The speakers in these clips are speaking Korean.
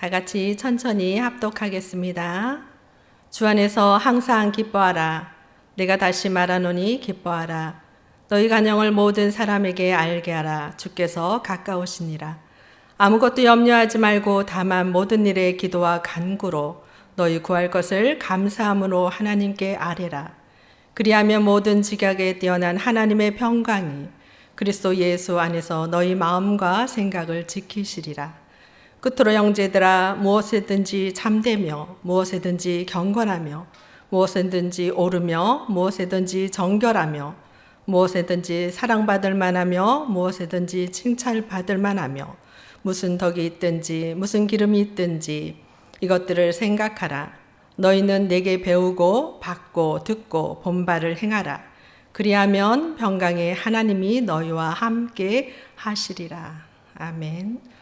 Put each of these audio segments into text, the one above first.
다 같이 천천히 합독하겠습니다. 주 안에서 항상 기뻐하라. 내가 다시 말하노니 기뻐하라. 너희 간영을 모든 사람에게 알게 하라. 주께서 가까우시니라. 아무것도 염려하지 말고 다만 모든 일에 기도와 간구로 너희 구할 것을 감사함으로 하나님께 아뢰라. 그리하면 모든 지각에 뛰어난 하나님의 평강이 그리스도 예수 안에서 너희 마음과 생각을 지키시리라. 끝으로 형제들아, 무엇에든지 참되며 무엇에든지 경건하며 무엇에든지 오르며 무엇에든지 정결하며 무엇에든지 사랑받을 만하며 무엇에든지 칭찬받을 만하며 무슨 덕이 있든지 무슨 기름이 있든지 이것들을 생각하라. 너희는 내게 배우고 받고 듣고 본바를 행하라. 그리하면 평강의 하나님이 너희와 함께 하시리라. 아멘.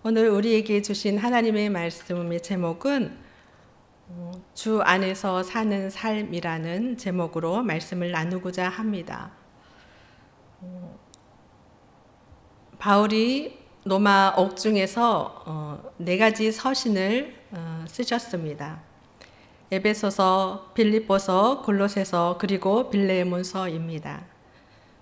오늘 우리에게 주신 하나님의 말씀의 제목은 주 안에서 사는 삶이라는 제목으로 말씀을 나누고자 합니다. 바울이 로마 옥중에서 4가지 서신을 쓰셨습니다. 에베소서, 빌립보서, 골로새서 그리고 빌레몬서입니다.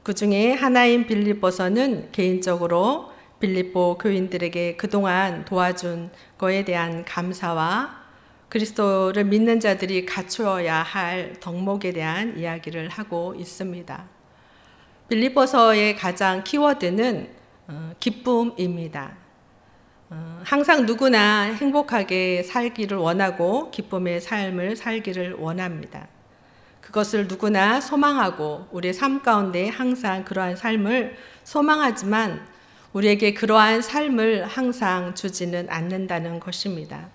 그 중에 하나인 빌립보서는 개인적으로 빌립보 교인들에게 그동안 도와준 거에 대한 감사와 그리스도를 믿는 자들이 갖추어야 할 덕목에 대한 이야기를 하고 있습니다. 빌립보서의 가장 키워드는 기쁨입니다. 항상 누구나 행복하게 살기를 원하고 기쁨의 삶을 살기를 원합니다. 그것을 누구나 소망하고 우리의 삶 가운데 항상 그러한 삶을 소망하지만 우리에게 그러한 삶을 항상 주지는 않는다는 것입니다.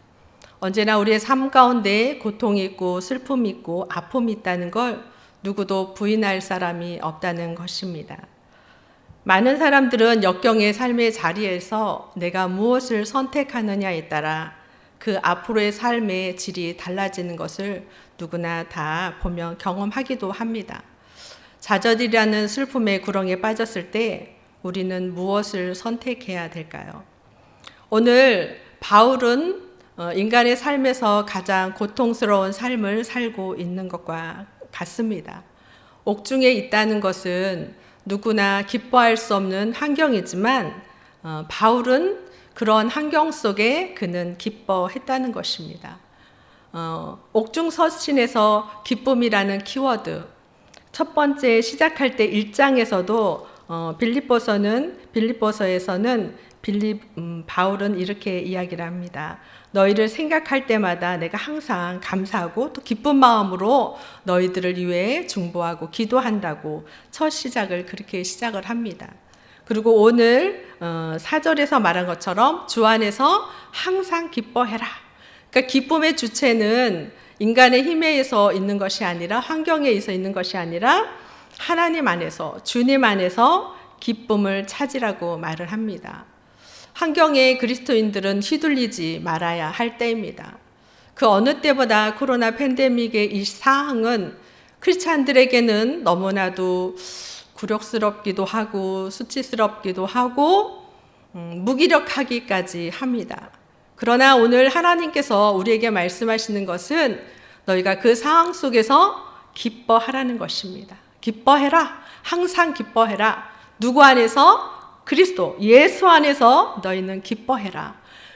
언제나 우리의 삶 가운데 고통이 있고 슬픔이 있고 아픔이 있다는 걸 누구도 부인할 사람이 없다는 것입니다. 많은 사람들은 역경의 삶의 자리에서 내가 무엇을 선택하느냐에 따라 그 앞으로의 삶의 질이 달라지는 것을 누구나 다 보면 경험하기도 합니다. 좌절이라는 슬픔의 구렁에 빠졌을 때 우리는 무엇을 선택해야 될까요? 오늘 바울은 인간의 삶에서 가장 고통스러운 삶을 살고 있는 것과 같습니다. 옥중에 있다는 것은 누구나 기뻐할 수 없는 환경이지만 바울은 그런 환경 속에 그는 기뻐했다는 것입니다. 옥중 서신에서 기쁨이라는 키워드, 첫 번째 시작할 때 1장에서도 빌립보서에서는 바울은 이렇게 이야기를 합니다. 너희를 생각할 때마다 내가 항상 감사하고 또 기쁜 마음으로 너희들을 위해 중보하고 기도한다고 첫 시작을 그렇게 시작을 합니다. 그리고 오늘 4절에서 말한 것처럼 주 안에서 항상 기뻐해라. 그러니까 기쁨의 주체는 인간의 힘에 의해서 있는 것이 아니라 환경에 의해서 있는 것이 아니라 하나님 안에서 주님 안에서 기쁨을 찾으라고 말을 합니다. 환경에 그리스도인들은 휘둘리지 말아야 할 때입니다. 그 어느 때보다 코로나 팬데믹의 이 상황은 크리스찬들에게는 너무나도 굴욕스럽기도 하고 수치스럽기도 하고 무기력하기까지 합니다. 그러나 오늘 하나님께서 우리에게 말씀하시는 것은 너희가 그 상황 속에서 기뻐하라는 것입니다. 기뻐해라. 항상 기뻐해라. 누구 안에서? 그리스도, 예수 안에서 너희는 기뻐해라.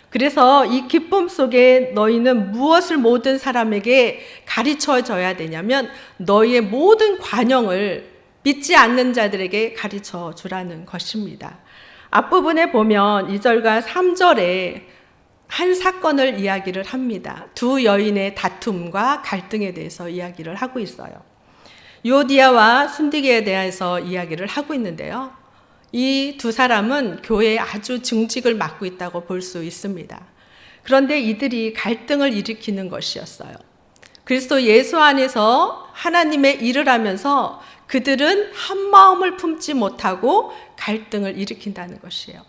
그래서 이 기쁨 속에 너희는 무엇을 모든 사람에게 가르쳐줘야 되냐면 너희의 모든 관용을 믿지 않는 자들에게 가르쳐 주라는 것입니다. 앞부분에 보면 2절과 3절에 한 사건을 이야기를 합니다. 두 여인의 다툼과 갈등에 대해서 이야기를 하고 있어요. 유오디아와 순디게에 대해서 이야기를 하고 있는데요. 이 두 사람은 교회에 아주 중직을 맡고 있다고 볼 수 있습니다. 그런데 이들이 갈등을 일으키는 것이었어요. 그리스도 예수 안에서 하나님의 일을 하면서 그들은 한 마음을 품지 못하고 갈등을 일으킨다는 것이에요.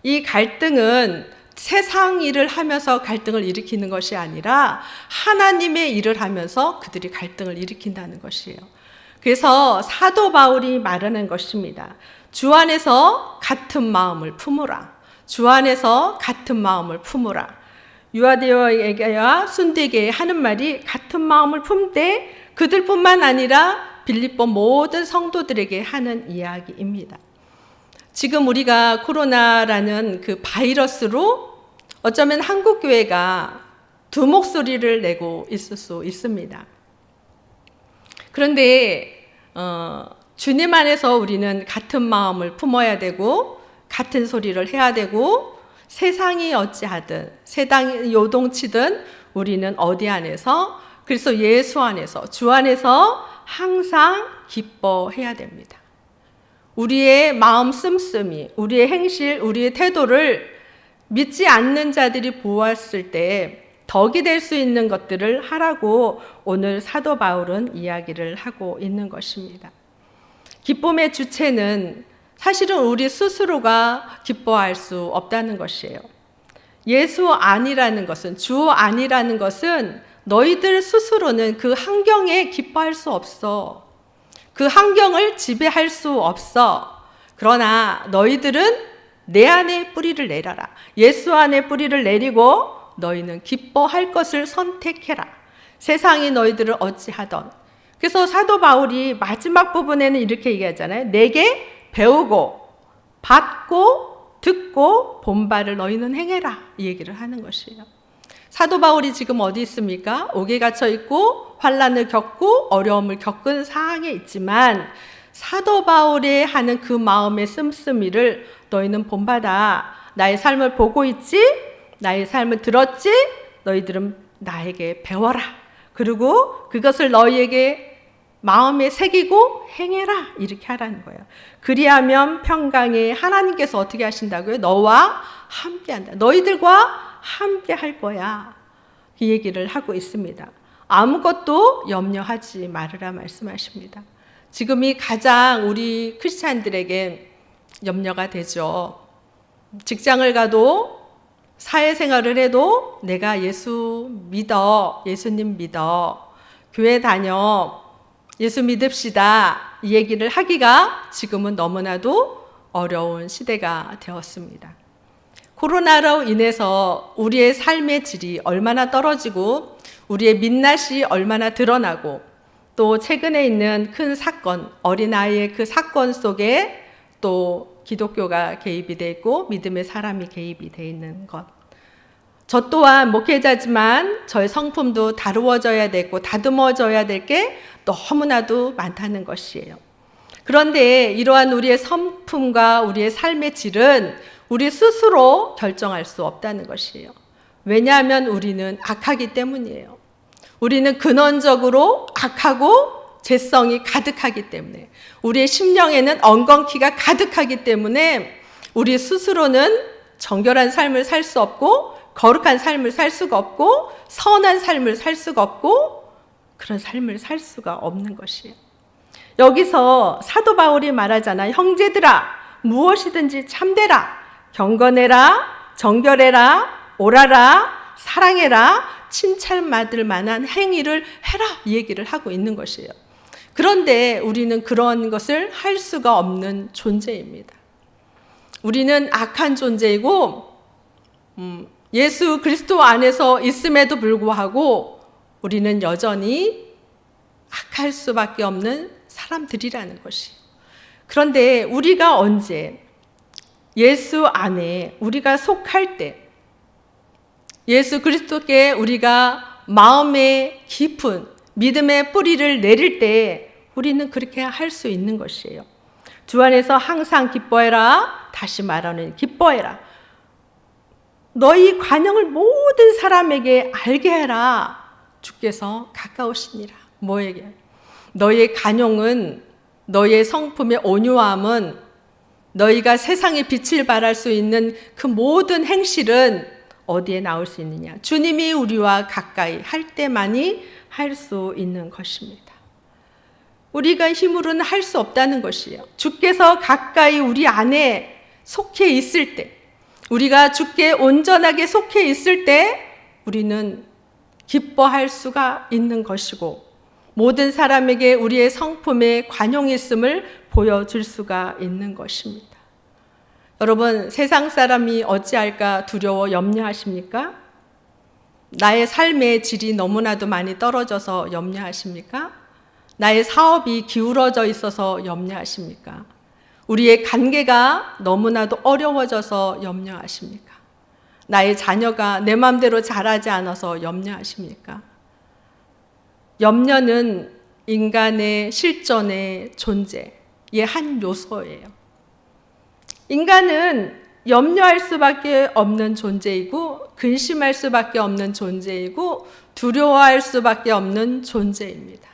이 갈등은 세상 일을 하면서 갈등을 일으키는 것이 아니라 하나님의 일을 하면서 그들이 갈등을 일으킨다는 것이에요. 그래서 사도 바울이 말하는 것입니다. 주 안에서 같은 마음을 품으라. 주 안에서 같은 마음을 품으라. 유아디오에게와 순디에게 하는 말이 같은 마음을 품되 그들뿐만 아니라 빌립보 모든 성도들에게 하는 이야기입니다. 지금 우리가 코로나라는 그 바이러스로 어쩌면 한국 교회가 두 목소리를 내고 있을 수 있습니다. 그런데 주님 안에서 우리는 같은 마음을 품어야 되고 같은 소리를 해야 되고 세상이 어찌하든 세상이 요동치든 우리는 어디 안에서 그래서 예수 안에서 주 안에서 항상 기뻐해야 됩니다. 우리의 마음 씀씀이, 우리의 행실, 우리의 태도를 믿지 않는 자들이 보았을 때 덕이 될 수 있는 것들을 하라고 오늘 사도 바울은 이야기를 하고 있는 것입니다. 기쁨의 주체는 사실은 우리 스스로가 기뻐할 수 없다는 것이에요. 예수 안이라는 것은, 주 안이라는 것은 너희들 스스로는 그 환경에 기뻐할 수 없어. 그 환경을 지배할 수 없어. 그러나 너희들은 내 안에 뿌리를 내려라. 예수 안에 뿌리를 내리고 너희는 기뻐할 것을 선택해라. 세상이 너희들을 어찌하던. 그래서 사도 바울이 마지막 부분에는 이렇게 얘기하잖아요. 내게 배우고 받고 듣고 본바를 너희는 행해라. 이 얘기를 하는 것이에요. 사도 바울이 지금 어디 있습니까? 옥에 갇혀 있고 환난을 겪고 어려움을 겪은 상황에 있지만 사도 바울이 하는 그 마음의 씀씀이를 너희는 본받아. 나의 삶을 보고 있지? 나의 삶을 들었지? 너희들은 나에게 배워라. 그리고 그것을 너희에게 마음에 새기고 행해라. 이렇게 하라는 거예요. 그리하면 평강에 하나님께서 어떻게 하신다고요? 너와 함께한다. 너희들과 함께 할 거야. 이 얘기를 하고 있습니다. 아무것도 염려하지 말으라 말씀하십니다. 지금이 가장 우리 크리스찬들에게 염려가 되죠. 직장을 가도 사회생활을 해도 내가 예수 믿어, 예수님 믿어, 교회 다녀, 예수 믿읍시다 이 얘기를 하기가 지금은 너무나도 어려운 시대가 되었습니다. 코로나로 인해서 우리의 삶의 질이 얼마나 떨어지고 우리의 민낯이 얼마나 드러나고 또 최근에 있는 큰 사건, 어린아이의 그 사건 속에 또 기독교가 개입이 되어 있고 믿음의 사람이 개입이 되어 있는 것. 저 또한 목회자지만 저의 성품도 다루어져야 되고 다듬어져야 될 게 너무나도 많다는 것이에요. 그런데 이러한 우리의 성품과 우리의 삶의 질은 우리 스스로 결정할 수 없다는 것이에요. 왜냐하면 우리는 악하기 때문이에요. 우리는 근원적으로 악하고 죄성이 가득하기 때문에 우리의 심령에는 엉겅퀴가 가득하기 때문에 우리 스스로는 정결한 삶을 살 수 없고 거룩한 삶을 살 수가 없고 선한 삶을 살 수가 없고 그런 삶을 살 수가 없는 것이에요. 여기서 사도 바울이 말하잖아요. 형제들아 무엇이든지 참되라 경건해라 정결해라 옳아라 사랑해라 칭찬받을 만한 행위를 해라 이 얘기를 하고 있는 것이에요. 그런데 우리는 그런 것을 할 수가 없는 존재입니다. 우리는 악한 존재이고 예수 그리스도 안에서 있음에도 불구하고 우리는 여전히 악할 수밖에 없는 사람들이라는 것이에요. 그런데 우리가 언제 예수 안에 우리가 속할 때 예수 그리스도께 우리가 마음의 깊은 믿음의 뿌리를 내릴 때 우리는 그렇게 할 수 있는 것이에요. 주 안에서 항상 기뻐해라. 다시 말하는 기뻐해라. 너희 관용을 모든 사람에게 알게 해라. 주께서 가까우시니라. 뭐에게? 너희의 관용은 너희의 성품의 온유함은 너희가 세상에 빛을 발할 수 있는 그 모든 행실은 어디에 나올 수 있느냐? 주님이 우리와 가까이 할 때만이 할 수 있는 것입니다. 우리가 힘으로는 할 수 없다는 것이에요. 주께서 가까이 우리 안에 속해 있을 때 우리가 주께 온전하게 속해 있을 때 우리는 기뻐할 수가 있는 것이고 모든 사람에게 우리의 성품의 관용이 있음을 보여줄 수가 있는 것입니다. 여러분, 세상 사람이 어찌할까 두려워 염려하십니까? 나의 삶의 질이 너무나도 많이 떨어져서 염려하십니까? 나의 사업이 기울어져 있어서 염려하십니까? 우리의 관계가 너무나도 어려워져서 염려하십니까? 나의 자녀가 내 마음대로 자라지 않아서 염려하십니까? 염려는 인간의 실존의 존재의 한 요소예요. 인간은 염려할 수밖에 없는 존재이고 근심할 수밖에 없는 존재이고 두려워할 수밖에 없는 존재입니다.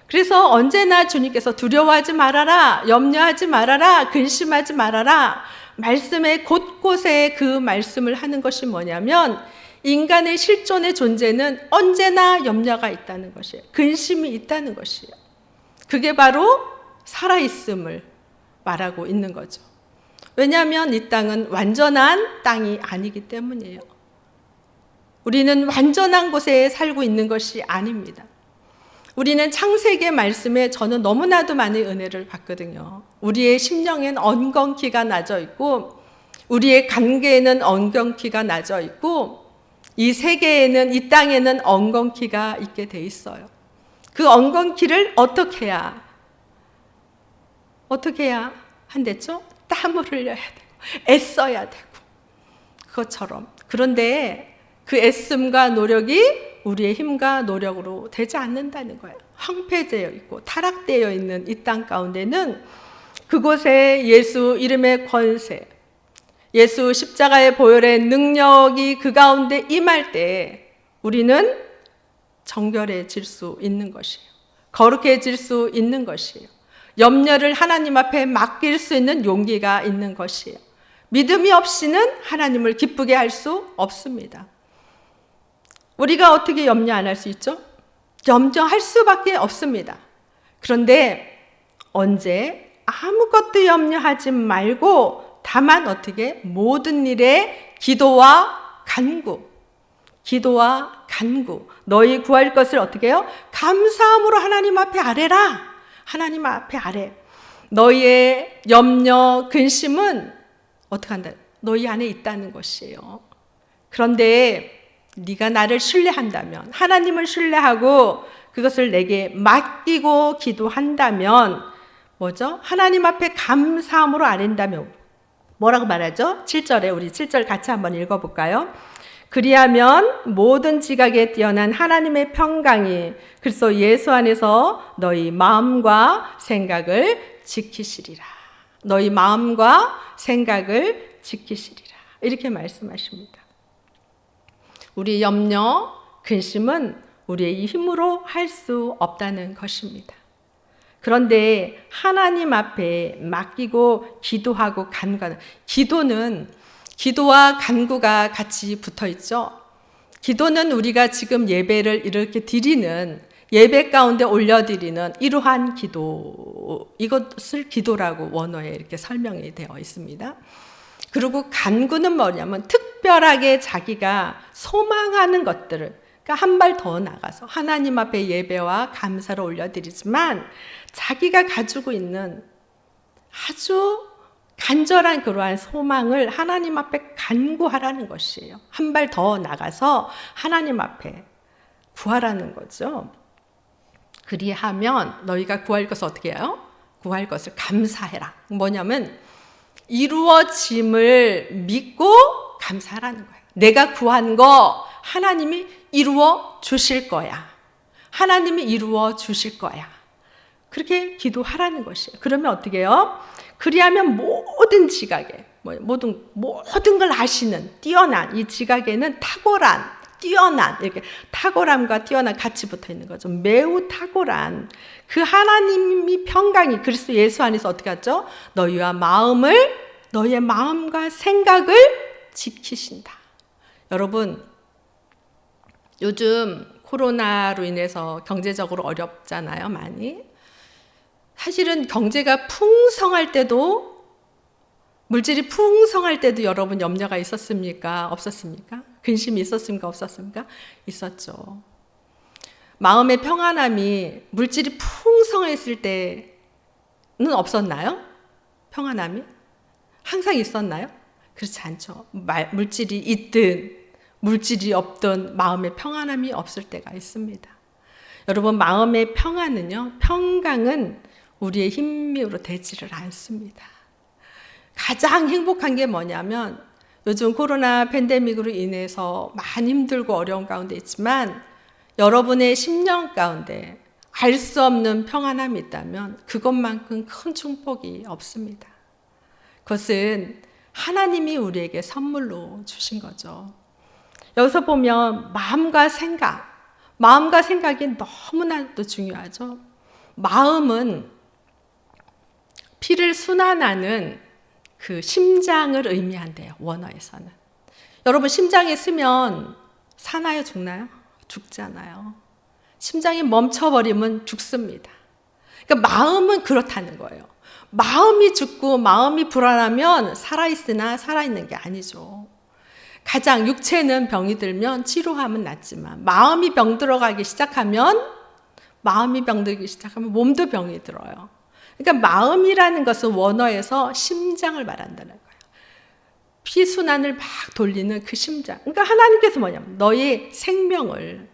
그래서 언제나 주님께서 두려워하지 말아라, 염려하지 말아라, 근심하지 말아라 말씀의 곳곳에 그 말씀을 하는 것이 뭐냐면 인간의 실존의 존재는 언제나 염려가 있다는 것이에요. 근심이 있다는 것이에요. 그게 바로 살아있음을 말하고 있는 거죠. 왜냐하면 이 땅은 완전한 땅이 아니기 때문이에요. 우리는 완전한 곳에 살고 있는 것이 아닙니다. 우리는 창세기 말씀에 저는 너무나도 많은 은혜를 받거든요. 우리의 심령엔 엉겅퀴가 나져 있고 우리의 관계에는 엉겅퀴가 나져 있고 이 세계에는 이 땅에는 엉겅퀴가 있게 돼 있어요. 그 엉겅퀴를 어떻게 해야 한댔죠? 땀을 흘려야 되고 애써야 되고 그것처럼. 그런데 그 애씀과 노력이 우리의 힘과 노력으로 되지 않는다는 거예요. 황폐되어 있고 타락되어 있는 이 땅 가운데는 그곳에 예수 이름의 권세, 예수 십자가의 보혈의 능력이 그 가운데 임할 때 우리는 정결해질 수 있는 것이에요. 거룩해질 수 있는 것이에요. 염려를 하나님 앞에 맡길 수 있는 용기가 있는 것이에요. 믿음이 없이는 하나님을 기쁘게 할 수 없습니다. 우리가 어떻게 염려 안 할 수 있죠? 염려할 수밖에 없습니다. 그런데 언제 아무것도 염려하지 말고 다만 어떻게 모든 일에 기도와 간구 너희 구할 것을 어떻게 해요? 감사함으로 하나님 앞에 아뢰라. 하나님 앞에 아뢰. 너희의 염려, 근심은 어떻게 한다? 너희 안에 있다는 것이에요. 그런데 네가 나를 신뢰한다면, 하나님을 신뢰하고 그것을 내게 맡기고 기도한다면 뭐죠? 하나님 앞에 감사함으로 아뢰다면 뭐라고 말하죠? 7절에 우리 7절 같이 한번 읽어볼까요? 그리하면 모든 지각에 뛰어난 하나님의 평강이 그리스도 예수 안에서 너희 마음과 생각을 지키시리라. 너희 마음과 생각을 지키시리라. 이렇게 말씀하십니다. 우리 염려, 근심은 우리의 힘으로 할 수 없다는 것입니다. 그런데 하나님 앞에 맡기고 기도하고 간구하는, 기도와 간구가 같이 붙어 있죠. 기도는 우리가 지금 예배를 이렇게 드리는, 예배 가운데 올려드리는 이러한 기도, 이것을 기도라고 원어에 이렇게 설명이 되어 있습니다. 그리고 간구는 뭐냐면 특별하게 자기가 소망하는 것들을, 그러니까 한 발 더 나가서 하나님 앞에 예배와 감사를 올려드리지만 자기가 가지고 있는 아주 간절한 그러한 소망을 하나님 앞에 간구하라는 것이에요. 한 발 더 나가서 하나님 앞에 구하라는 거죠. 그리하면 너희가 구할 것을 어떻게 해요? 구할 것을 감사해라. 뭐냐면 이루어짐을 믿고 감사하라는 거예요. 내가 구한 거 하나님이 이루어 주실 거야. 하나님이 이루어 주실 거야. 그렇게 기도하라는 것이에요. 그러면 어떻게 해요? 그리하면 모든 지각에, 모든 걸 아시는 뛰어난 이 지각에는 뛰어난 이렇게 탁월함과 뛰어난 같이 붙어 있는 거죠. 매우 탁월한 그 하나님이 평강이 그리스도 예수 안에서 어떻게 하죠? 너희의 마음과 생각을 지키신다. 여러분, 요즘 코로나로 인해서 경제적으로 어렵잖아요, 많이. 사실은 경제가 풍성할 때도 물질이 풍성할 때도 여러분 염려가 있었습니까? 없었습니까? 근심이 있었습니까? 없었습니까? 있었죠. 마음의 평안함이 물질이 풍성했을 때는 없었나요? 평안함이? 항상 있었나요? 그렇지 않죠. 물질이 있든 물질이 없든 마음의 평안함이 없을 때가 있습니다. 여러분, 마음의 평안은요, 평강은 우리의 힘으로 되지를 않습니다. 가장 행복한 게 뭐냐면 요즘 코로나 팬데믹으로 인해서 많이 힘들고 어려운 가운데 있지만 여러분의 심령 가운데 알 수 없는 평안함이 있다면 그것만큼 큰 축복이 없습니다. 그것은 하나님이 우리에게 선물로 주신 거죠. 여기서 보면 마음과 생각이 너무나도 중요하죠. 마음은 피를 순환하는 그 심장을 의미한대요. 원어에서는. 여러분, 심장이 쓰면 사나요, 죽나요? 죽잖아요. 심장이 멈춰버리면 죽습니다. 그러니까 마음은 그렇다는 거예요. 마음이 죽고 마음이 불안하면 살아있으나 살아있는 게 아니죠. 가장 육체는 병이 들면 치료하면 낫지만 마음이 병들기 시작하면 몸도 병이 들어요. 그러니까 마음이라는 것은 원어에서 심장을 말한다는 거예요. 피순환을 막 돌리는 그 심장. 그러니까 하나님께서 뭐냐면 너의 생명을,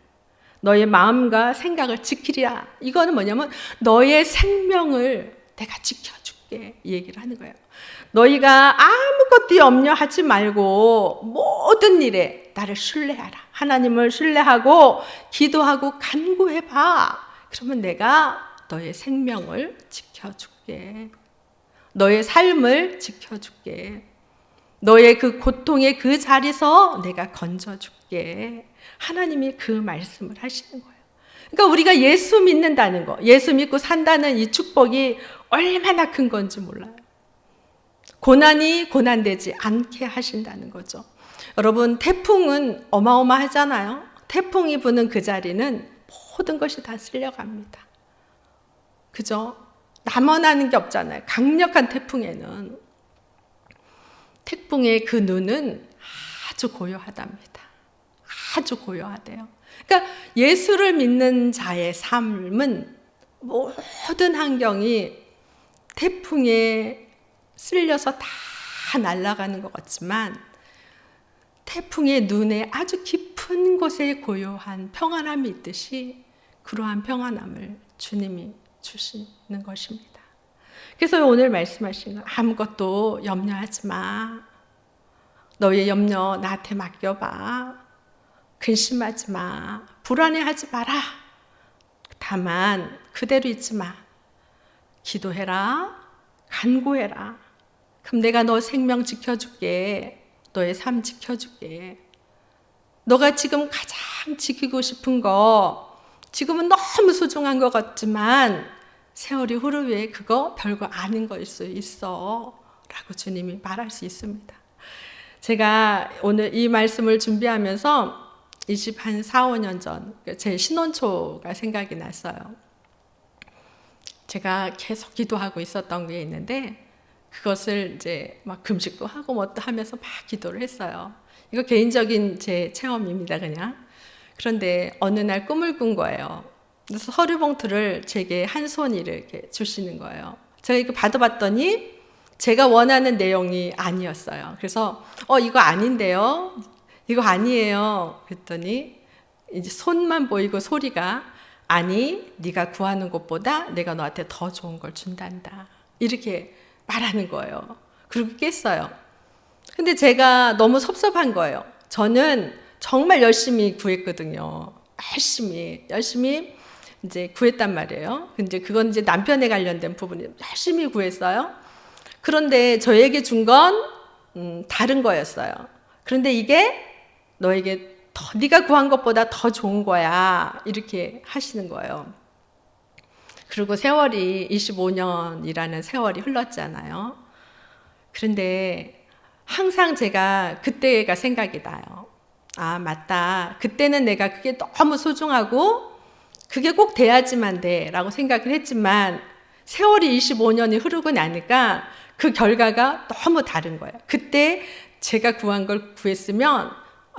너의 마음과 생각을 지키리라. 이거는 뭐냐면 너의 생명을 내가 지켜줄게, 이 얘기를 하는 거예요. 너희가 아무것도 염려하지 말고 모든 일에 나를 신뢰하라. 하나님을 신뢰하고 기도하고 간구해봐. 그러면 내가 너의 생명을 지켜줄게. 너의 삶을 지켜줄게. 너의 그 고통의 그 자리에서 내가 건져줄게. 하나님이 그 말씀을 하시는 거예요. 그러니까 우리가 예수 믿는다는 거, 예수 믿고 산다는 이 축복이 얼마나 큰 건지 몰라요. 고난이 고난되지 않게 하신다는 거죠. 여러분, 태풍은 어마어마하잖아요. 태풍이 부는 그 자리는 모든 것이 다 쓸려갑니다. 그죠? 남아나는 게 없잖아요. 강력한 태풍에는. 태풍의 그 눈은 아주 고요하답니다. 아주 고요하대요. 그러니까 예수를 믿는 자의 삶은 모든 환경이 태풍에 쓸려서 다 날아가는 것 같지만 태풍의 눈에 아주 깊은 곳에 고요한 평안함이 있듯이 그러한 평안함을 주님이 주시는 것입니다. 그래서 오늘 말씀하신 거, 아무것도 염려하지 마. 너의 염려 나한테 맡겨봐. 근심하지 마. 불안해하지 마라. 다만 그대로 있지 마. 기도해라. 간구해라. 그럼 내가 너 생명 지켜줄게. 너의 삶 지켜줄게. 너가 지금 가장 지키고 싶은 거, 지금은 너무 소중한 것 같지만 세월이 흐른 후에 그거 별거 아닌 거일 수 있어 라고 주님이 말할 수 있습니다. 제가 오늘 이 말씀을 준비하면서 4, 5년 전 제 신혼초가 생각이 났어요. 제가 계속 기도하고 있었던 게 있는데 그것을 이제 막 금식도 하고 뭣도 하면서 막 기도를 했어요. 이거 개인적인 제 체험입니다, 그냥. 그런데 어느 날 꿈을 꾼 거예요. 그래서 서류 봉투를 제게 한 손이 이렇게 주시는 거예요. 제가 이거 받아봤더니 제가 원하는 내용이 아니었어요. 그래서 이거 아닌데요? 이거 아니에요. 그랬더니 이제 손만 보이고 소리가 아니, 네가 구하는 것보다 내가 너한테 더 좋은 걸 준단다. 이렇게 말하는 거예요. 그리고 깼어요. 근데 제가 너무 섭섭한 거예요. 저는 정말 열심히 구했거든요. 열심히 이제 구했단 말이에요. 근데 그건 이제 남편에 관련된 부분이 열심히 구했어요. 그런데 저에게 준 건 다른 거였어요. 그런데 이게 너에게 네가 구한 것보다 더 좋은 거야. 이렇게 하시는 거예요. 그리고 세월이 25년이라는 세월이 흘렀잖아요. 그런데 항상 제가 그때가 생각이 나요. 아, 맞다. 그때는 내가 그게 너무 소중하고 그게 꼭 돼야지만 돼 라고 생각을 했지만 세월이 25년이 흐르고 나니까 그 결과가 너무 다른 거예요. 그때 제가 구한 걸 구했으면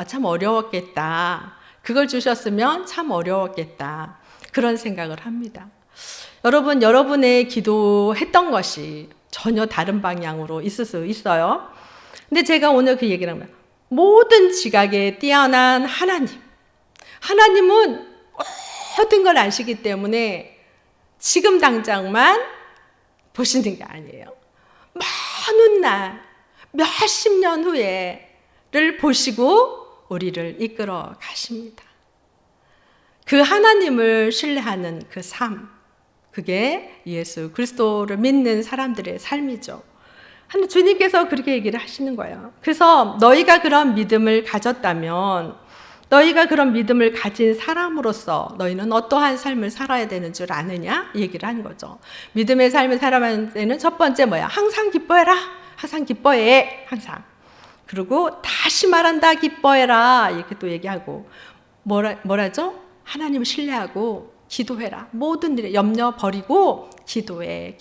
참 어려웠겠다. 그걸 주셨으면 참 어려웠겠다. 그런 생각을 합니다. 여러분, 여러분의 기도했던 것이 전혀 다른 방향으로 있을 수 있어요. 근데 제가 오늘 그 얘기를 하면 모든 지각에 뛰어난 하나님은 모든 걸 아시기 때문에 지금 당장만 보시는 게 아니에요. 먼 날, 몇십 년 후에를 보시고 우리를 이끌어 가십니다. 그 하나님을 신뢰하는 그 삶, 그게 예수 그리스도를 믿는 사람들의 삶이죠. 주님께서 그렇게 얘기를 하시는 거예요. 그래서 너희가 그런 믿음을 가졌다면, 너희가 그런 믿음을 가진 사람으로서 너희는 어떠한 삶을 살아야 되는 줄 아느냐? 이 얘기를 하는 거죠. 믿음의 삶을 살아가는 데는 첫 번째 뭐야? 항상 기뻐해라. 항상 기뻐해. 항상. 그리고 다시 말한다. 기뻐해라. 이렇게 또 얘기하고. 뭐라죠? 하나님을 신뢰하고 기도해라. 모든 일에 염려 버리고 기도해.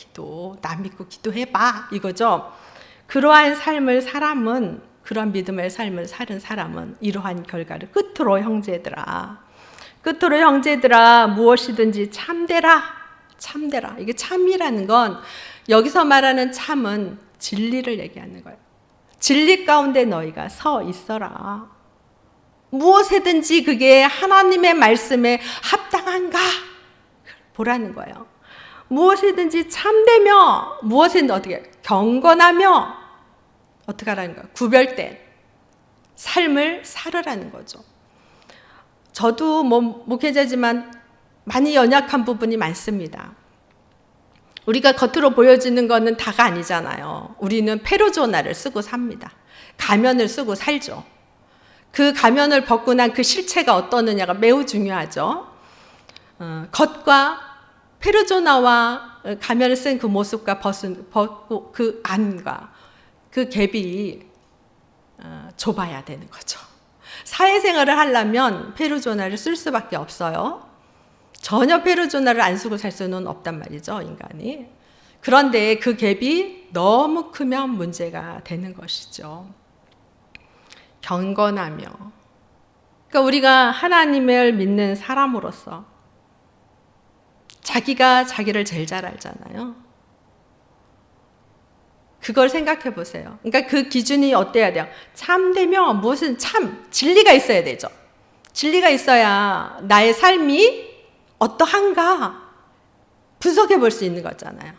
나 믿고 기도해봐. 이거죠. 그러한 삶을 그런 믿음의 삶을 사는 사람은 이러한 결과를 끝으로 형제들아 무엇이든지 참되라. 이게 참이라는 건 여기서 말하는 참은 진리를 얘기하는 거예요. 진리 가운데 너희가 서 있어라. 무엇이든지 그게 하나님의 말씀에 합당한가 보라는 거예요. 무엇이든지 참되며, 무엇이든지 어떻게 경건하며, 어떻게 하라는 거예요? 구별된 삶을 살으라는 거죠. 저도 목회자지만 많이 연약한 부분이 많습니다. 우리가 겉으로 보여지는 거는 다가 아니잖아요. 우리는 페르소나를 쓰고 삽니다. 가면을 쓰고 살죠. 그 가면을 벗고 난 그 실체가 어떠느냐가 매우 중요하죠. 겉과 페르소나와 가면을 쓴 그 모습과 벗고 그 안과 그 갭이 좁아야 되는 거죠. 사회생활을 하려면 페르소나를 쓸 수밖에 없어요. 전혀 페르소나를 안 쓰고 살 수는 없단 말이죠, 인간이. 그런데 그 갭이 너무 크면 문제가 되는 것이죠. 경건하며. 그러니까 우리가 하나님을 믿는 사람으로서 자기가 자기를 제일 잘 알잖아요. 그걸 생각해 보세요. 그러니까 그 기준이 어때야 돼요? 참되며 무엇은 진리가 있어야 되죠. 진리가 있어야 나의 삶이 어떠한가 분석해 볼 수 있는 거잖아요.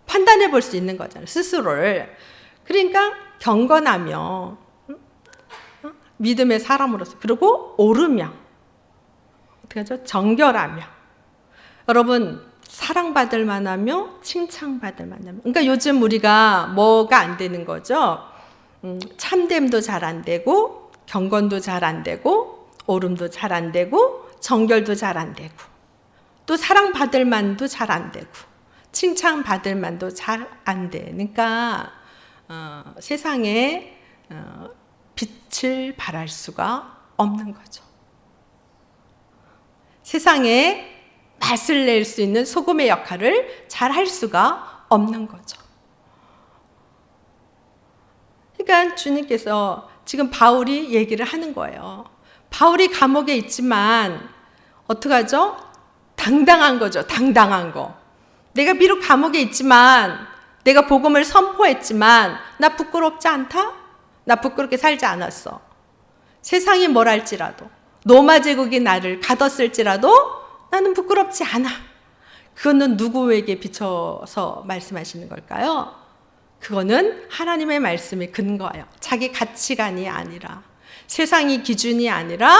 판단해 볼 수 있는 거잖아요. 스스로를. 그러니까 경건하며 믿음의 사람으로서, 그리고 오르며, 어떻게 하죠? 정결하며. 여러분, 사랑받을 만하며 칭찬받을 만하며. 그러니까 요즘 우리가 뭐가 안 되는 거죠? 참됨도 잘 안 되고, 경건도 잘 안 되고, 오름도 잘 안 되고, 정결도 잘 안 되고, 또 사랑받을 만도 잘 안 되고, 칭찬받을 만도 잘 안 되니까 세상에 빛을 발할 수가 없는 거죠. 세상에 맛을 낼 수 있는 소금의 역할을 잘 할 수가 없는 거죠. 그러니까 주님께서 지금 바울이 얘기를 하는 거예요. 바울이 감옥에 있지만 어떡하죠? 당당한 거죠. 당당한 거. 내가 비록 감옥에 있지만, 내가 복음을 선포했지만 나 부끄럽지 않다? 나 부끄럽게 살지 않았어. 세상이 뭘 할지라도, 로마 제국이 나를 가뒀을지라도 나는 부끄럽지 않아. 그거는 누구에게 비춰서 말씀하시는 걸까요? 그거는 하나님의 말씀의 근거예요. 자기 가치관이 아니라, 세상이 기준이 아니라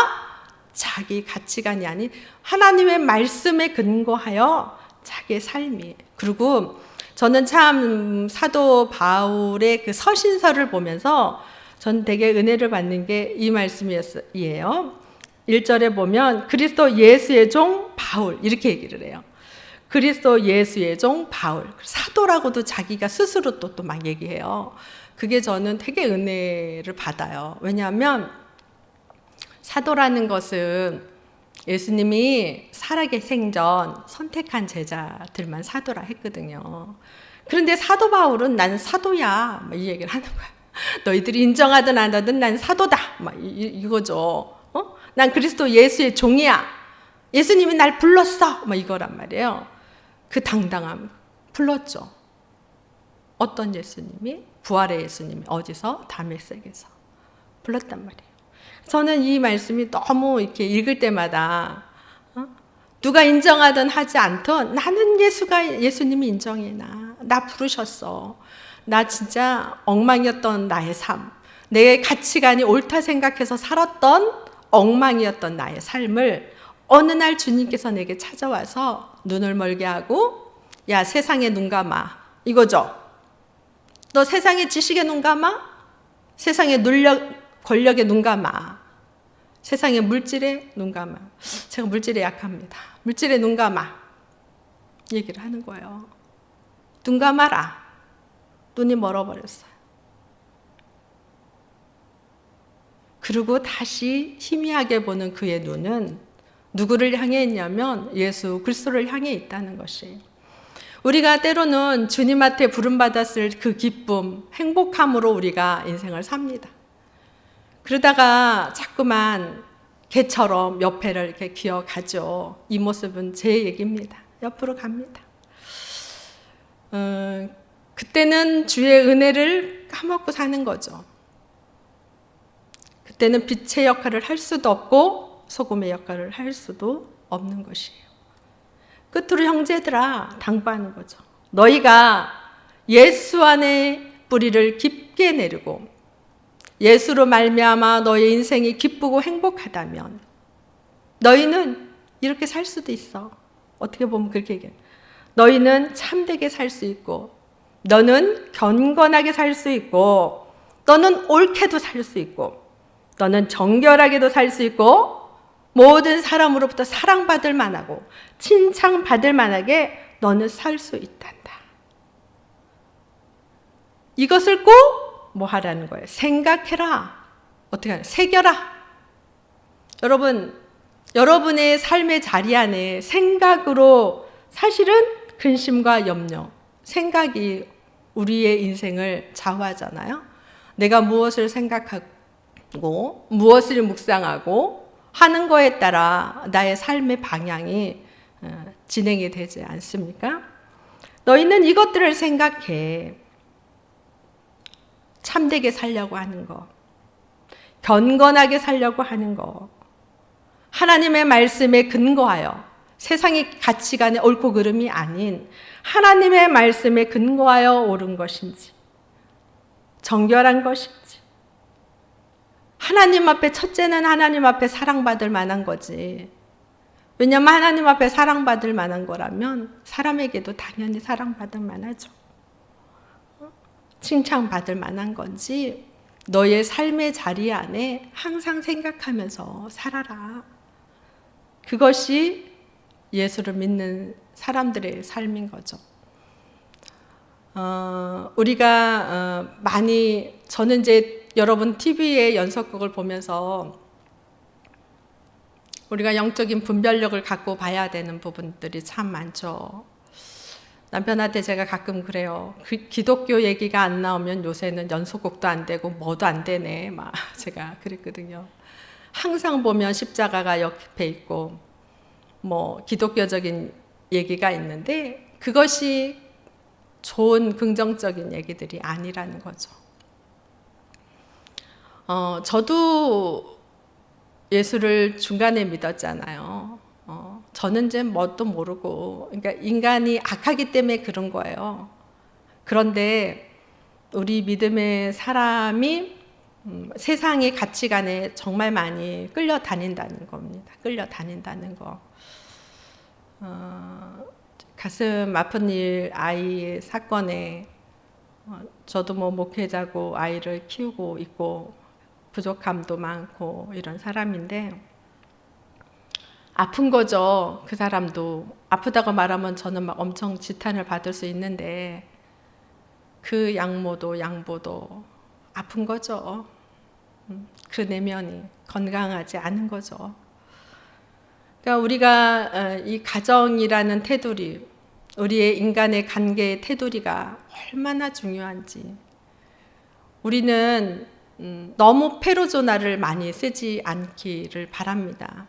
자기 가치관이 아닌 하나님의 말씀에 근거하여 자기의 삶이. 그리고 저는 참 사도 바울의 그 서신서를 보면서 전 되게 은혜를 받는 게 이 말씀이에요. 1절에 보면 그리스도 예수의 종 바울 이렇게 얘기를 해요. 그리스도 예수의 종 바울. 사도라고도 자기가 스스로 또 막 얘기해요. 그게 저는 되게 은혜를 받아요. 왜냐하면 사도라는 것은 예수님이 살아계생전 선택한 제자들만 사도라 했거든요. 그런데 사도 바울은 난 사도야. 이 얘기를 하는 거야. 너희들이 인정하든 안 하든 난 사도다. 이거죠. 난 그리스도 예수의 종이야. 예수님이 날 불렀어. 이거란 말이에요. 그 당당함 불렀죠. 어떤 예수님이? 부활의 예수님이 어디서? 다메섹에서 불렀단 말이에요. 저는 이 말씀이 너무 이렇게 읽을 때마다 누가 인정하든 하지 않든 나는 예수님이 인정해. 나 부르셨어. 나 진짜 엉망이었던 나의 삶, 내 가치관이 옳다 생각해서 살았던 엉망이었던 나의 삶을 어느 날 주님께서 내게 찾아와서 눈을 멀게 하고 야, 세상에 눈 감아. 이거죠. 너 세상의 지식에 눈 감아? 세상의 권력에 눈 감아. 세상의 물질에 눈 감아. 제가 물질에 약합니다. 물질에 눈 감아. 얘기를 하는 거예요. 눈 감아라. 눈이 멀어버렸어요. 그리고 다시 희미하게 보는 그의 눈은 누구를 향해 있냐면 예수 그리스도를 향해 있다는 것이. 우리가 때로는 주님한테 부름받았을 그 기쁨, 행복함으로 우리가 인생을 삽니다. 그러다가 자꾸만 개처럼 옆에를 이렇게 기어가죠. 이 모습은 제 얘기입니다. 옆으로 갑니다. 그때는 주의 은혜를 까먹고 사는 거죠. 그때는 빛의 역할을 할 수도 없고 소금의 역할을 할 수도 없는 것이에요. 끝으로 형제들아 당부하는 거죠. 너희가 예수 안에 뿌리를 깊게 내리고 예수로 말미암아 너의 인생이 기쁘고 행복하다면 너희는 이렇게 살 수도 있어. 어떻게 보면 그렇게 얘기해요. 너희는 참되게 살 수 있고 너는 경건하게 살 수 있고 너는 옳게도 살 수 있고 너는 정결하게도 살 수 있고 모든 사람으로부터 사랑받을 만하고 칭찬받을 만하게 너는 살 수 있단다. 이것을 꼭 뭐 하라는 거예요? 생각해라. 어떻게 하냐? 새겨라. 여러분, 여러분의 삶의 자리 안에 생각으로 사실은 근심과 염려, 생각이 우리의 인생을 좌우하잖아요. 내가 무엇을 생각하고 무엇을 묵상하고 하는 거에 따라 나의 삶의 방향이 진행이 되지 않습니까? 너희는 이것들을 생각해. 참되게 살려고 하는 거, 견건하게 살려고 하는 거, 하나님의 말씀에 근거하여 세상의 가치관의 옳고 그름이 아닌 하나님의 말씀에 근거하여 옳은 것인지 정결한 것인지 하나님 앞에 첫째는 하나님 앞에 사랑받을 만한 거지. 왜냐하면 하나님 앞에 사랑받을 만한 거라면 사람에게도 당연히 사랑받을 만하죠. 칭찬받을 만한 건지 너의 삶의 자리 안에 항상 생각하면서 살아라. 그것이 예수를 믿는 사람들의 삶인 거죠. 우리가 많이 저는 이제 여러분 TV의 연속극을 보면서 우리가 영적인 분별력을 갖고 봐야 되는 부분들이 참 많죠. 남편한테 제가 가끔 그래요. 기독교 얘기가 안 나오면 요새는 연속곡도 안 되고 뭐도 안 되네. 막 제가 그랬거든요. 항상 보면 십자가가 옆에 있고 뭐 기독교적인 얘기가 있는데 그것이 좋은 긍정적인 얘기들이 아니라는 거죠. 저도 예수를 중간에 믿었잖아요. 저는 이제 뭣도 모르고, 그러니까 인간이 악하기 때문에 그런 거예요. 그런데 우리 믿음의 사람이 세상의 가치관에 정말 많이 끌려다닌다는 겁니다. 끌려다닌다는 거. 가슴 아픈 일, 아이 사건에 저도 뭐 목회자고 아이를 키우고 있고 부족함도 많고 이런 사람인데 아픈 거죠. 그 사람도 아프다고 말하면 저는 막 엄청 지탄을 받을 수 있는데 그 양모도 양보도 아픈 거죠. 그 내면이 건강하지 않은 거죠. 그러니까 우리가 이 가정이라는 테두리, 우리의 인간의 관계의 테두리가 얼마나 중요한지. 우리는 너무 페르소나를 많이 쓰지 않기를 바랍니다.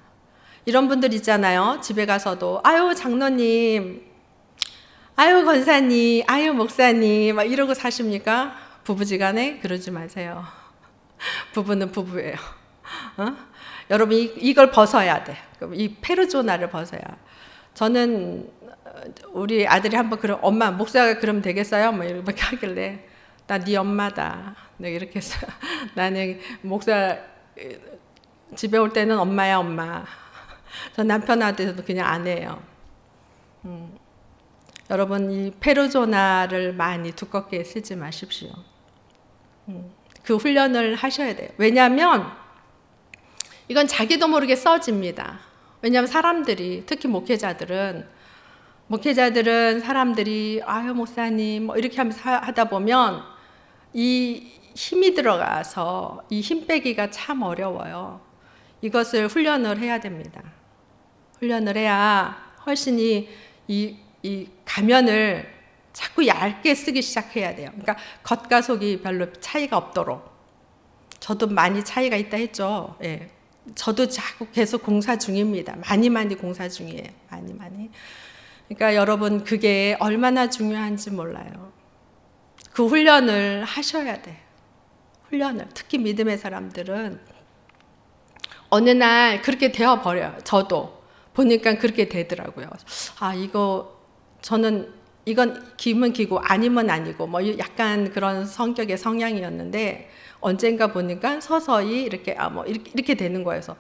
이런 분들 있잖아요. 집에 가서도 아유 장로님, 아유 권사님, 아유 목사님 막 이러고 사십니까? 부부지간에 그러지 마세요. 부부는 부부예요. 여러분 이걸 벗어야 돼. 이 페르소나를 벗어야. 저는 우리 아들이 한번 그럼 엄마 목사가 그러면 되겠어요? 뭐 이렇게 하길래 나 네 엄마다. 내가 이렇게 해서 나는 목사 집에 올 때는 엄마야 엄마. 저 남편한테도 그냥 안 해요. 여러분 이 페르소나를 많이 두껍게 쓰지 마십시오. 그 훈련을 하셔야 돼요. 왜냐하면 이건 자기도 모르게 써집니다. 왜냐하면 사람들이 특히 목회자들은 사람들이 아유 목사님 뭐 이렇게 하면서 하다 보면 이 힘이 들어가서 이 힘 빼기가 참 어려워요. 이것을 훈련을 해야 됩니다. 훈련을 해야 훨씬 이 가면을 자꾸 얇게 쓰기 시작해야 돼요. 그러니까 겉과 속이 별로 차이가 없도록. 저도 많이 차이가 있다 했죠. 예. 저도 자꾸 계속 공사 중입니다. 많이 공사 중이에요. 많이. 그러니까 여러분 그게 얼마나 중요한지 몰라요. 그 훈련을 하셔야 돼. 훈련을. 특히 믿음의 사람들은 어느 날 그렇게 되어버려요. 저도 보니까 그렇게 되더라고요. 이건 기면 기고 아니면 아니고 뭐 약간 그런 성격의 성향이었는데 언젠가 보니까 서서히 이렇게 되는 거예요. 그래서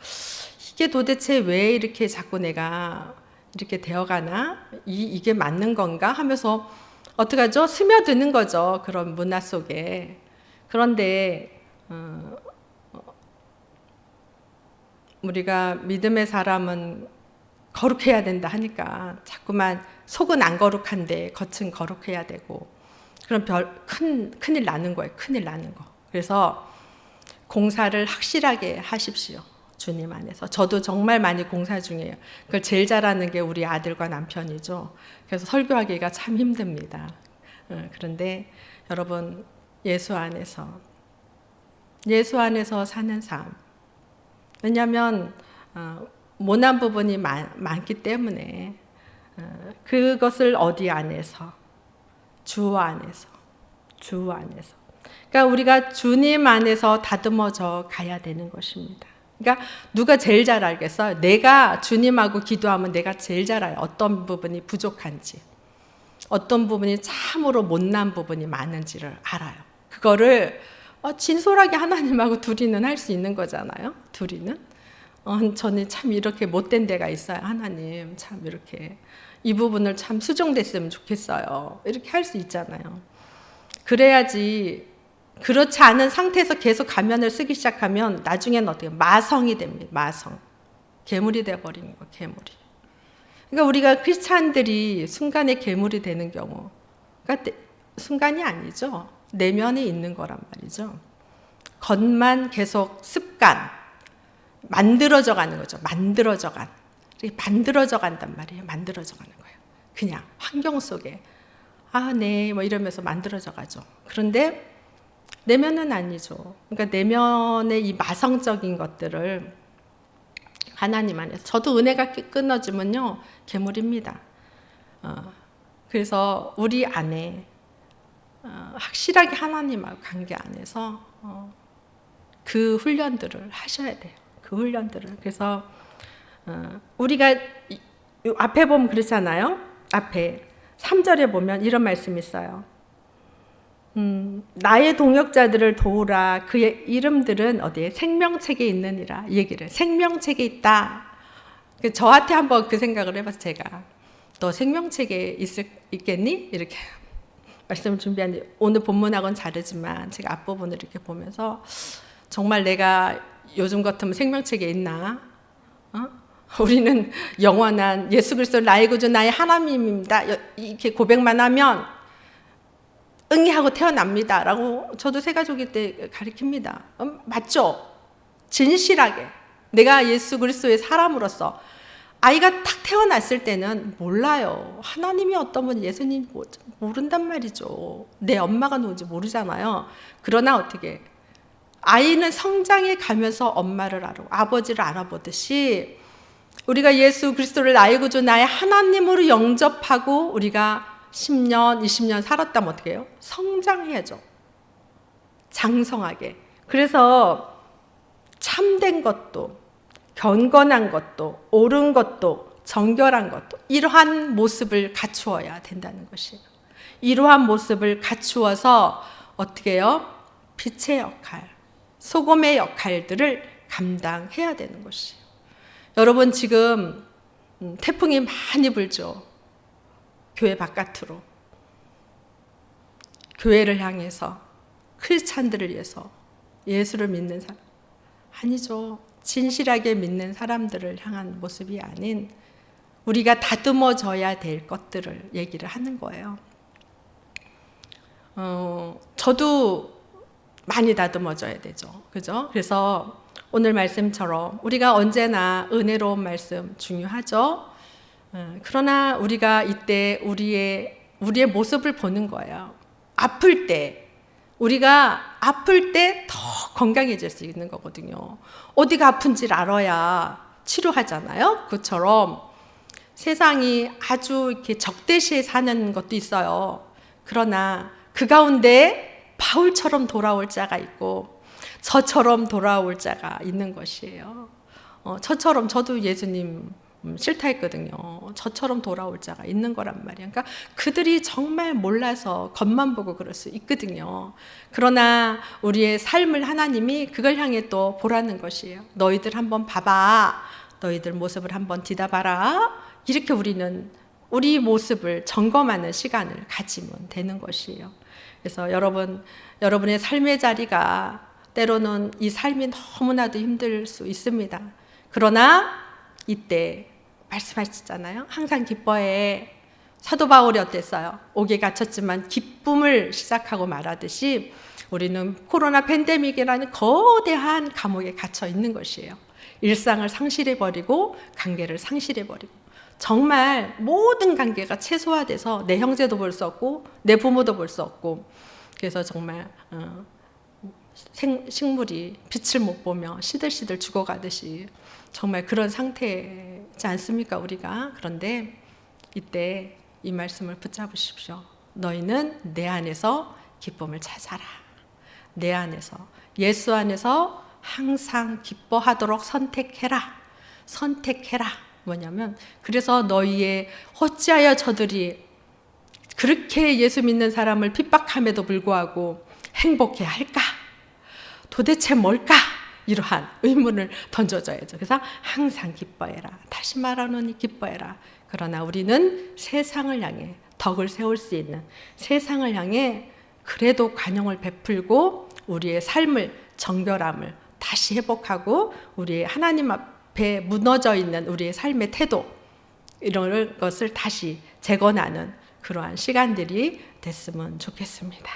이게 도대체 왜 이렇게 자꾸 내가 이렇게 되어가나? 이게 맞는 건가? 하면서 어떡하죠? 스며드는 거죠. 그런 문화 속에. 그런데 우리가 믿음의 사람은 거룩해야 된다 하니까 자꾸만 속은 안 거룩한데 겉은 거룩해야 되고 그럼 큰일 나는 거예요. 큰일 나는 거. 그래서 공사를 확실하게 하십시오. 주님 안에서. 저도 정말 많이 공사 중이에요. 그걸 제일 잘하는 게 우리 아들과 남편이죠. 그래서 설교하기가 참 힘듭니다. 그런데 여러분 예수 안에서 사는 삶. 왜냐하면 모난 부분이 많기 때문에 그것을 어디 안에서? 주 안에서. 그러니까 우리가 주님 안에서 다듬어져 가야 되는 것입니다. 그러니까 누가 제일 잘 알겠어요? 내가 주님하고 기도하면 내가 제일 잘 알아요. 어떤 부분이 부족한지, 어떤 부분이 참으로 못난 부분이 많은지를 알아요. 그거를 진솔하게 하나님하고 둘이는 할 수 있는 거잖아요. 둘이는. 저는 참 이렇게 못된 데가 있어요. 하나님 참 이렇게 이 부분을 참 수정됐으면 좋겠어요. 이렇게 할 수 있잖아요. 그래야지. 그렇지 않은 상태에서 계속 가면을 쓰기 시작하면 나중에는 어떻게 마성이 됩니다. 마성. 괴물이 돼버리는 거예요. 괴물이. 그러니까 우리가 크리스찬들이 순간에 괴물이 되는 경우, 그러니까 순간이 아니죠. 내면에 있는 거란 말이죠. 겉만 계속 습관, 만들어져 가는 거죠. 만들어져 간단 말이에요. 만들어져 가는 거예요. 그냥 환경 속에 네, 뭐 이러면서 만들어져 가죠. 그런데 내면은 아니죠. 그러니까 내면의 이 마성적인 것들을 하나님 안에서 저도 은혜가 끊어지면요 괴물입니다. 그래서 우리 안에 확실하게 하나님하고 관계 안에서 그 훈련들을 하셔야 돼요. 그 훈련들을. 그래서 우리가 앞에 보면 그렇잖아요. 앞에 3절에 보면 이런 말씀이 있어요. 나의 동역자들을 도우라. 그의 이름들은 어디에? 생명책에 있느니라. 이 얘기를. 생명책에 있다. 저한테 한번 그 생각을 해봐서 제가 너 생명책에 있겠니? 이렇게 말씀을 준비하는데 오늘 본문하고는 다르지만 제가 앞부분을 이렇게 보면서 정말 내가 요즘 같으면 생명책에 있나? 우리는 영원한 예수 그리스도 나의 구주 나의 하나님입니다. 이렇게 고백만 하면 응애하고 태어납니다. 라고 저도 새가족일 때 가르칩니다. 맞죠? 진실하게 내가 예수 그리스도의 사람으로서 아이가 탁 태어났을 때는 몰라요. 하나님이 어떤 분, 예수님 모른단 말이죠. 내 엄마가 누군지 모르잖아요. 그러나 어떻게 아이는 성장해 가면서 엄마를 알고 아버지를 알아보듯이 우리가 예수 그리스도를 나의 구주 나의 하나님으로 영접하고 우리가 10년, 20년 살았다면 어떻게 해요? 성장해야죠. 장성하게. 그래서 참된 것도 경건한 것도 옳은 것도 정결한 것도 이러한 모습을 갖추어야 된다는 것이에요. 이러한 모습을 갖추어서 어떻게 해요? 빛의 역할, 소금의 역할들을 감당해야 되는 것이에요. 여러분 지금 태풍이 많이 불죠. 교회 바깥으로. 교회를 향해서 크리스찬들을 위해서 예수를 믿는 사람 아니죠. 진실하게 믿는 사람들을 향한 모습이 아닌 우리가 다듬어져야 될 것들을 얘기를 하는 거예요. 저도 많이 다듬어져야 되죠. 그죠? 그래서 오늘 말씀처럼 우리가 언제나 은혜로운 말씀 중요하죠. 그러나 우리가 이때 우리의 모습을 보는 거예요. 아플 때, 우리가 아플 때 더 건강해질 수 있는 거거든요. 어디가 아픈지를 알아야 치료하잖아요. 그처럼 세상이 아주 이렇게 적대시에 사는 것도 있어요. 그러나 그 가운데 바울처럼 돌아올 자가 있고 저처럼 돌아올 자가 있는 것이에요. 저처럼 저도 예수님 싫다 했거든요. 저처럼 돌아올 자가 있는 거란 말이에요. 그러니까 그들이 정말 몰라서 겉만 보고 그럴 수 있거든요. 그러나 우리의 삶을 하나님이 그걸 향해 또 보라는 것이에요. 너희들 한번 봐봐. 너희들 모습을 한번 뒤다봐라. 이렇게 우리는 우리 모습을 점검하는 시간을 가지면 되는 것이에요. 그래서 여러분의 삶의 자리가 때로는 이 삶이 너무나도 힘들 수 있습니다. 그러나 이때 말씀하셨잖아요. 항상 기뻐해. 사도 바울이 어땠어요? 옥에 갇혔지만 기쁨을 시작하고 말하듯이 우리는 코로나 팬데믹이라는 거대한 감옥에 갇혀 있는 것이에요. 일상을 상실해버리고 관계를 상실해버리고 정말 모든 관계가 최소화돼서 내 형제도 볼 수 없고 내 부모도 볼 수 없고 그래서 정말 식물이 빛을 못 보며 시들시들 죽어가듯이 정말 그런 상태지 않습니까 우리가? 그런데 이때 이 말씀을 붙잡으십시오. 너희는 내 안에서 기쁨을 찾아라. 내 안에서 예수 안에서 항상 기뻐하도록 선택해라. 선택해라. 뭐냐면 그래서 너희의 어찌하여 저들이 그렇게 예수 믿는 사람을 핍박함에도 불구하고 행복해 할까? 도대체 뭘까? 이러한 의문을 던져줘야죠. 그래서 항상 기뻐해라. 다시 말하노니 기뻐해라. 그러나 우리는 세상을 향해 덕을 세울 수 있는 세상을 향해 그래도 관용을 베풀고 우리의 삶을 정결함을 다시 회복하고 우리의 하나님 앞에 무너져 있는 우리의 삶의 태도 이런 것을 다시 재건하는 그러한 시간들이 됐으면 좋겠습니다.